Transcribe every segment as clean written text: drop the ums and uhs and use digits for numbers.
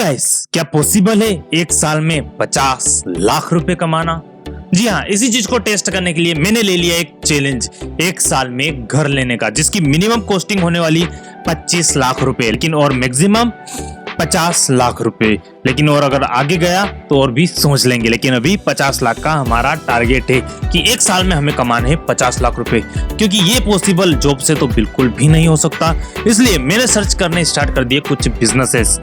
Guys, क्या possible है एक साल में 50 लाख रुपए कमाना? जी हाँ, इसी चीज को टेस्ट करने के लिए मैंने ले लिया एक चैलेंज, एक साल में घर लेने का, जिसकी मिनिमम कॉस्टिंग होने वाली 25 लाख रुपए, लेकिन और मैक्सिमम 50 लाख रुपए। लेकिन और अगर आगे गया तो और भी सोच लेंगे, लेकिन अभी 50 लाख का हमारा टारगेट है कि एक साल में हमें कमाने हैं 50 लाख रुपए, क्योंकि ये पॉसिबल जॉब से तो बिल्कुल भी नहीं हो सकता। इसलिए मैंने सर्च करने स्टार्ट कर दिए कुछ बिजनेसेस,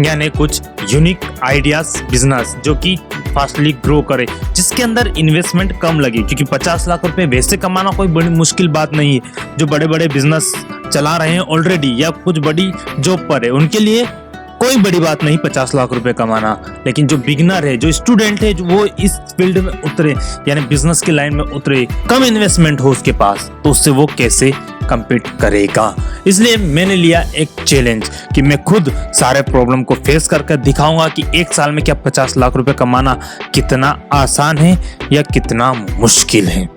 यानी कुछ यूनिक आइडियाज बिजनेस जो कि फास्टली ग्रो करे, जिसके अंदर इन्वेस्टमेंट कम लगे, क्योंकि 50 लाख रुपए वैसे कमाना कोई बड़ी मुश्किल बात नहीं है। जो बड़े बड़े बिजनेस चला रहे हैं ऑलरेडी या कुछ बड़ी जॉब पर है, उनके लिए कोई बड़ी बात नहीं 50 लाख रुपए कमाना। लेकिन जो बिगिनर है, जो स्टूडेंट है, जो वो इस फील्ड में उतरे, यानी बिजनेस की लाइन में उतरे, कम इन्वेस्टमेंट हो उसके पास, तो उससे वो कैसे कम्पीट करेगा। इसलिए मैंने लिया एक चैलेंज कि मैं खुद सारे प्रॉब्लम को फेस करके दिखाऊंगा कि एक साल में क्या 50 लाख रुपए कमाना कितना आसान है या कितना मुश्किल है।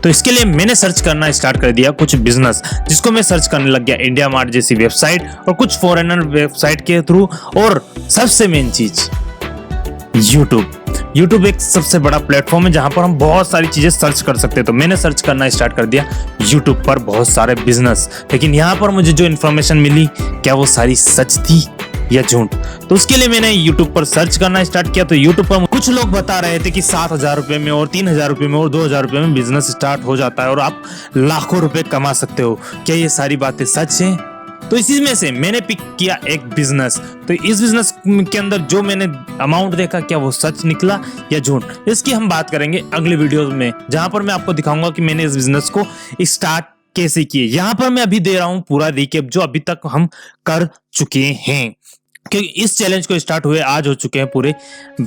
तो इसके लिए मैंने सर्च करना स्टार्ट कर दिया कुछ बिजनेस, जिसको मैं सर्च करने लग गया इंडिया मार्ट जैसी वेबसाइट और कुछ फॉरेनर वेबसाइट के थ्रू, और सबसे मेन चीज यूट्यूब एक सबसे बड़ा प्लेटफॉर्म है जहां पर हम बहुत सारी चीजें सर्च कर सकते हैं। तो मैंने सर्च करना स्टार्ट कर दिया यूट्यूब पर बहुत सारे बिजनेस, लेकिन यहाँ पर मुझे जो इन्फॉर्मेशन मिली, क्या वो सारी सच थी या झूठ? तो उसके लिए मैंने YouTube पर सर्च करना स्टार्ट किया। तो YouTube पर कुछ लोग बता रहे थे कि 7,000 रुपए में और 3,000 रुपए में और 2,000 रुपए में बिजनेस स्टार्ट हो जाता है और आप लाखों रुपए कमा सकते हो। क्या ये सारी बातें सच हैं? तो इसी में से मैंने पिक किया एक बिजनेस। तो इस बिजनेस के अंदर जो मैंने अमाउंट देखा, क्या वो सच निकला या झूठ, इसकी हम बात करेंगे अगले वीडियो में, जहां पर मैं आपको दिखाऊंगा कि मैंने इस बिजनेस को स्टार्ट कैसे किए। यहाँ पर मैं अभी दे रहा हूँ पूरा रिकेप जो अभी तक हम कर चुके हैं, क्योंकि इस चैलेंज को स्टार्ट हुए आज हो चुके हैं पूरे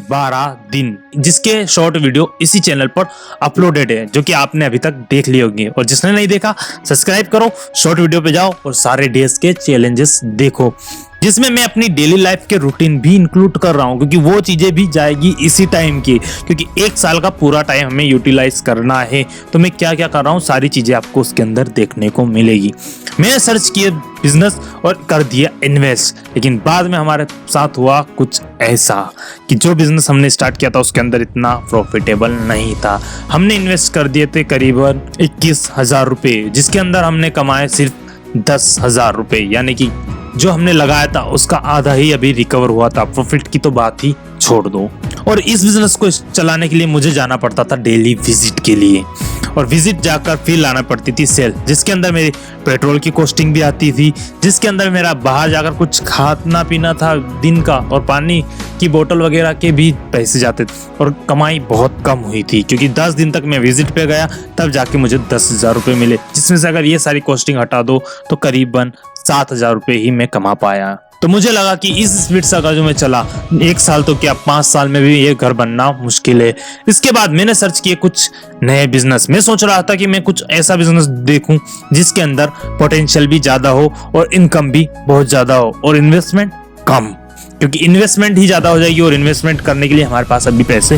12 दिन, जिसके शॉर्ट वीडियो इसी चैनल पर अपलोडेड है, जो कि आपने अभी तक देख लिए होंगे। और जिसने नहीं देखा, सब्सक्राइब करो, शॉर्ट वीडियो पे जाओ और सारे डेज के चैलेंजेस देखो, जिसमें मैं अपनी डेली लाइफ के रूटीन भी इंक्लूड कर रहा हूं, क्योंकि वो चीजें भी जाएगी इसी टाइम की, क्योंकि एक साल का पूरा टाइम हमें यूटिलाइज करना है। तो मैं क्या क्या कर रहा हूं, सारी चीजें आपको उसके अंदर देखने को मिलेगी। मैंने सर्च किया बिजनेस और कर दिया इन्वेस्ट, लेकिन बाद में हमारे साथ हुआ कुछ ऐसा कि जो बिजनेस हमने स्टार्ट किया था उसके अंदर इतना प्रॉफिटेबल नहीं था। हमने इन्वेस्ट कर दिए थे करीबन 21,000 रुपए, जिसके अंदर हमने कमाए सिर्फ 10,000 रुपए, यानी कि जो हमने लगाया था उसका आधा ही अभी रिकवर हुआ था। प्रॉफिट की तो बात ही छोड़ दो। और इस बिजनेस को चलाने के लिए मुझे जाना पड़ता था डेली विजिट के लिए, और विजिट जाकर फिर लाना पड़ती थी सेल, जिसके अंदर मेरी पेट्रोल की कॉस्टिंग भी आती थी, जिसके अंदर मेरा बाहर जाकर कुछ खाना पीना था दिन का, और पानी की बोतल वगैरह के भी पैसे जाते थे। और कमाई बहुत कम हुई थी, क्योंकि 10 दिन तक मैं विजिट पे गया, तब जाके मुझे 10,000 रुपये मिले, जिसमें से अगर ये सारी कॉस्टिंग हटा दो तो करीबन 7,000 रुपये ही मैं कमा पाया। तो मुझे लगा कि इस स्पीड से अगर जो मैं चला, एक साल तो क्या 5 साल में भी ये घर बनना मुश्किल है। इसके बाद मैंने सर्च किए कुछ नए बिजनेस। मैं सोच रहा था कि मैं कुछ ऐसा बिजनेस देखूं जिसके अंदर पोटेंशियल भी ज्यादा हो और इनकम भी बहुत ज्यादा हो और इन्वेस्टमेंट कम, क्योंकि इन्वेस्टमेंट ही ज्यादा हो जाएगी और इन्वेस्टमेंट करने के लिए हमारे पास अभी पैसे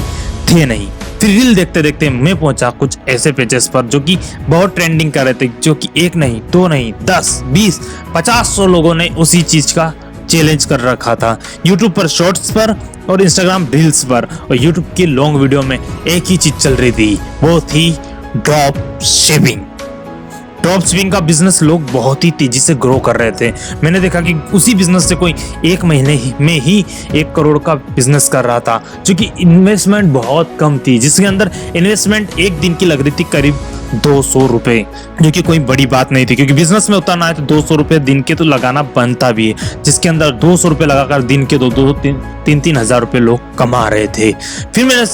थे नहीं। फिर रील देखते देखते मैं पहुंचा कुछ ऐसे पेजेस पर जो कि बहुत ट्रेंडिंग कर रहे थे, जो कि एक नहीं, दो नहीं, 10, 20, 50 लोगों ने उसी चीज का चैलेंज कर रखा था। यूट्यूब पर शॉर्ट्स पर और इंस्टाग्राम रील्स पर और यूट्यूब की लॉन्ग वीडियो में एक ही चीज चल रही थी, वो थी ड्रॉप शिपिंग। ड्रॉप शिपिंग का बिजनेस लोग बहुत ही तेजी से ग्रो कर रहे थे। मैंने देखा कि उसी बिजनेस से कोई एक महीने में ही 1 करोड़ का बिजनेस कर रहा था, जो कि इन्वेस्टमेंट बहुत कम थी, जिसके अंदर इन्वेस्टमेंट एक दिन की लग रही थी करीब 200 रुपए, जो कि कोई बड़ी बात नहीं थी, क्योंकि बिजनेस में उतना है तो 200 रुपए दिन के तो लगाना बनता भी है, जिसके अंदर 200 रुपए लगाकर दिन के 2-3 हजार रुपए लोग कमा रहे थे। फिर मैंने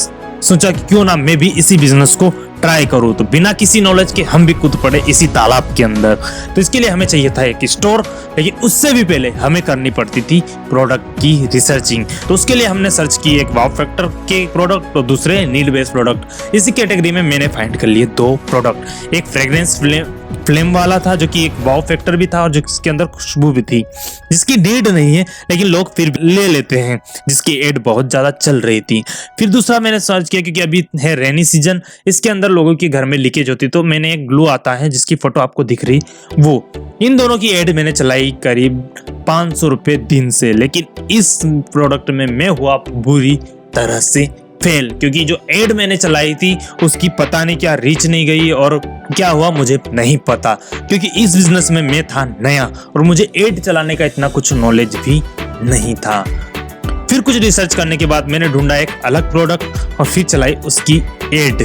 सोचा कि क्यों ना मैं भी इसी बिजनेस को ट्राई करूं। तो बिना किसी नॉलेज के हम भी कूद पड़े इसी तालाब के अंदर। तो इसके लिए हमें चाहिए था एक स्टोर, लेकिन उससे भी पहले हमें करनी पड़ती थी प्रोडक्ट की रिसर्चिंग। तो उसके लिए हमने सर्च की एक वाव फैक्टर के प्रोडक्ट और दूसरे नीड बेस्ड प्रोडक्ट। इसी कैटेगरी में मैंने फाइंड कर लिए 2 प्रोडक्ट। एक फ्रेग्रेंस फ्लेम वाला था, जो कि एक वाव फैक्टर भी था और जिसके अंदर खुशबू भी थी, जिसकी नीड नहीं है लेकिन लोग फिर ले लेते हैं, जिसकी एड बहुत ज्यादा चल रही थी। फिर दूसरा मैंने सर्च किया, क्योंकि अभी है रेनी सीजन, इसके अंदर लोगों के घर में लीकेज होती, तो मैंने एक ग्लू आता है जिसकी फोटो आपको दिख रही, वो इन दोनों की एड मैंने चलाई करीब 500 रुपये दिन से। लेकिन इस प्रोडक्ट में मैं हुआ बुरी तरह से फेल, क्योंकि जो एड मैंने चलाई थी उसकी पता नहीं क्या रीच नहीं गई और क्या हुआ मुझे नहीं पता, क्योंकि इस बिजनेस में मैं था नया और मुझे एड चलाने का इतना कुछ नॉलेज भी नहीं था। फिर कुछ रिसर्च करने के बाद मैंने ढूंढा एक अलग प्रोडक्ट और फिर चलाई उसकी एड,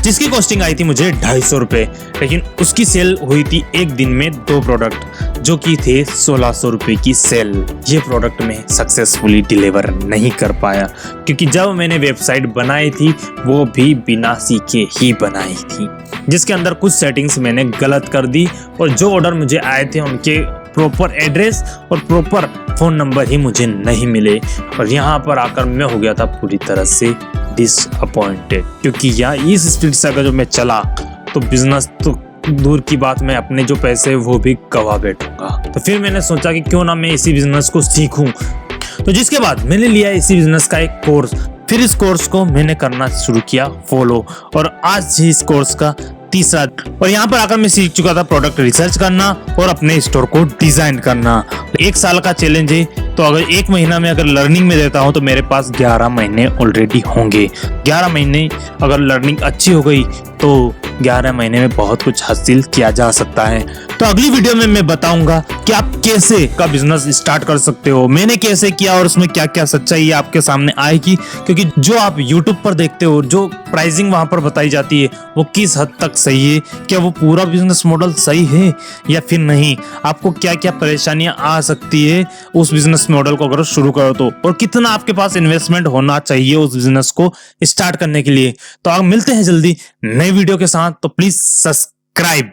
जिसकी कॉस्टिंग आई थी मुझे 250 रुपये। लेकिन उसकी सेल हुई थी एक दिन में 2 प्रोडक्ट, जो कि थे 1600 रुपये की सेल। ये प्रोडक्ट मैं सक्सेसफुली डिलीवर नहीं कर पाया, क्योंकि जब मैंने वेबसाइट बनाई थी वो भी बिना सीखे ही बनाई थी, जिसके अंदर कुछ सेटिंग्स मैंने गलत कर दी और जो ऑर्डर मुझे आए थे उनके प्रॉपर एड्रेस और प्रॉपर फ़ोन नंबर ही मुझे नहीं मिले। और यहाँ पर आकर मैं हो गया था पूरी तरह से डिसअपॉइंटेड, क्योंकि यहाँ इस स्पीड से अगर जो मैं चला तो बिजनेस तो दूर की बात, मैं अपने जो पैसे वो भी गवा बैठूंगा। तो फिर मैंने सोचा कि क्यों ना मैं इसी बिजनेस को सीखूं। तो जिसके बाद मैंने लिया इसी बिजनेस का एक कोर्स। फिर इस कोर्स को मैंने करना शुरू किया फॉलो, और आज इस कोर्स का तीसरा, और यहाँ पर आकर मैं सीख चुका था प्रोडक्ट रिसर्च करना और अपने स्टोर को डिजाइन करना। 1 साल का चैलेंज है, तो अगर 1 महीना में अगर लर्निंग में देता हूँ तो मेरे पास 11 महीने ऑलरेडी होंगे। 11 महीने अगर लर्निंग अच्छी हो गई तो 11 महीने में बहुत कुछ हासिल किया जा सकता है। तो अगली वीडियो में मैं बताऊंगा कि आप कैसे का बिजनेस स्टार्ट कर सकते हो, मैंने कैसे किया और उसमें क्या क्या सच्चाई आपके सामने आएगी, क्योंकि जो आप YouTube पर देखते हो, जो प्राइसिंग वहां पर बताई जाती है वो किस हद तक सही है, क्या वो पूरा बिजनेस मॉडल सही है या फिर नहीं, आपको क्या क्या परेशानियां आ सकती है उस बिजनेस मॉडल को अगर शुरू करो तो, और कितना आपके पास इन्वेस्टमेंट होना चाहिए उस बिजनेस को स्टार्ट करने के लिए। तो आप मिलते हैं जल्दी नए वीडियो के साथ, तो प्लीज सब्सक्राइब।